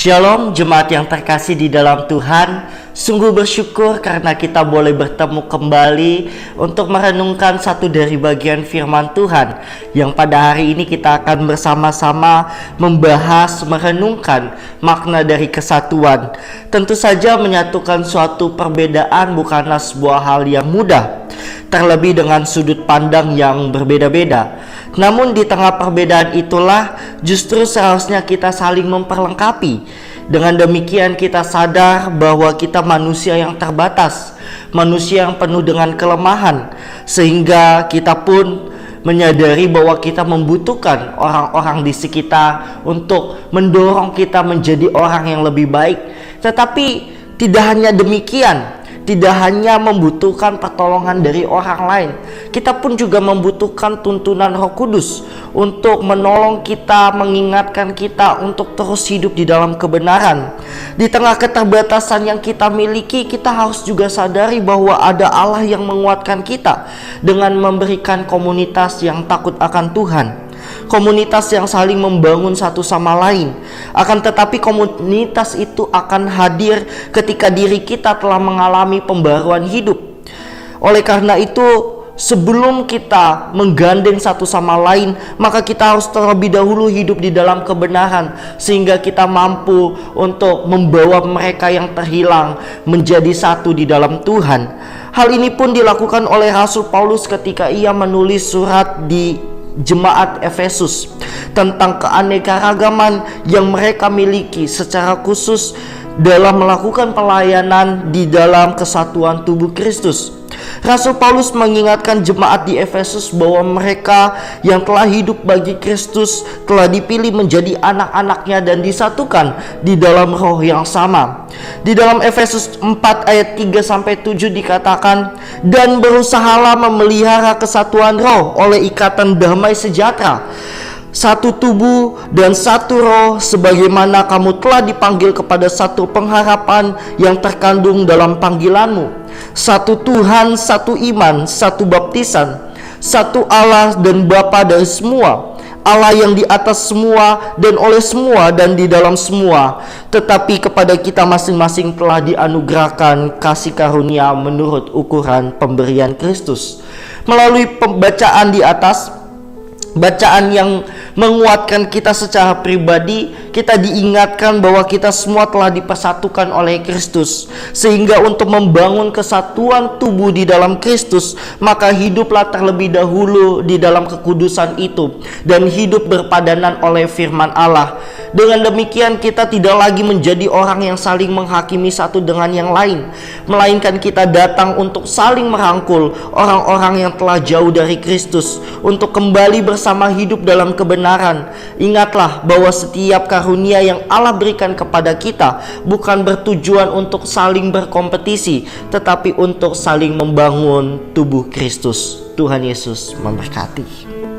Shalom jemaat yang terkasih di dalam Tuhan. Sungguh bersyukur karena kita boleh bertemu kembali untuk merenungkan satu dari bagian firman Tuhan, yang pada hari ini kita akan bersama-sama membahas, merenungkan makna dari kesatuan. Tentu saja menyatukan suatu perbedaan bukanlah sebuah hal yang mudah, terlebih dengan sudut pandang yang berbeda-beda. Namun di tengah perbedaan itulah justru seharusnya kita saling memperlengkapi. Dengan demikian kita sadar bahwa kita manusia yang terbatas, manusia yang penuh dengan kelemahan, sehingga kita pun menyadari bahwa kita membutuhkan orang-orang di sekitar untuk mendorong kita menjadi orang yang lebih baik. Tetapi tidak hanya demikian, tidak hanya membutuhkan pertolongan dari orang lain, kita pun juga membutuhkan tuntunan Roh Kudus untuk menolong kita, mengingatkan kita untuk terus hidup di dalam kebenaran. Di tengah keterbatasan yang kita miliki, kita harus juga sadari bahwa ada Allah yang menguatkan kita dengan memberikan komunitas yang takut akan Tuhan, komunitas yang saling membangun satu sama lain. Akan tetapi komunitas itu akan hadir ketika diri kita telah mengalami pembaruan hidup. Oleh karena itu, sebelum kita menggandeng satu sama lain, maka kita harus terlebih dahulu hidup di dalam kebenaran, sehingga kita mampu untuk membawa mereka yang terhilang menjadi satu di dalam Tuhan. Hal ini pun dilakukan oleh Rasul Paulus ketika ia menulis surat di jemaat Efesus tentang keanekaragaman yang mereka miliki secara khusus dalam melakukan pelayanan di dalam kesatuan tubuh Kristus. Rasul Paulus mengingatkan jemaat di Efesus bahwa mereka yang telah hidup bagi Kristus telah dipilih menjadi anak-anaknya dan disatukan di dalam roh yang sama. Di dalam Efesus 4 ayat 3-7 dikatakan, "Dan berusahalah memelihara kesatuan roh oleh ikatan damai sejahtera, satu tubuh dan satu roh, sebagaimana kamu telah dipanggil kepada satu pengharapan yang terkandung dalam panggilanmu. Satu Tuhan, satu iman, satu baptisan, satu Allah dan Bapa dari semua, Allah yang di atas semua dan oleh semua dan di dalam semua. Tetapi kepada kita masing-masing telah dianugerahkan kasih karunia menurut ukuran pemberian Kristus." Melalui pembacaan di atas, bacaan yang menguatkan kita secara pribadi, kita diingatkan bahwa kita semua telah dipersatukan oleh Kristus, sehingga untuk membangun kesatuan tubuh di dalam Kristus, maka hiduplah terlebih dahulu di dalam kekudusan itu dan hidup berpadanan oleh firman Allah. Dengan demikian kita tidak lagi menjadi orang yang saling menghakimi satu dengan yang lain, melainkan kita datang untuk saling merangkul orang-orang yang telah jauh dari Kristus untuk kembali bersama hidup dalam kebenaran. Ingatlah bahwa setiap karunia yang Allah berikan kepada kita bukan bertujuan untuk saling berkompetisi, tetapi untuk saling membangun tubuh Kristus. Tuhan Yesus memberkati.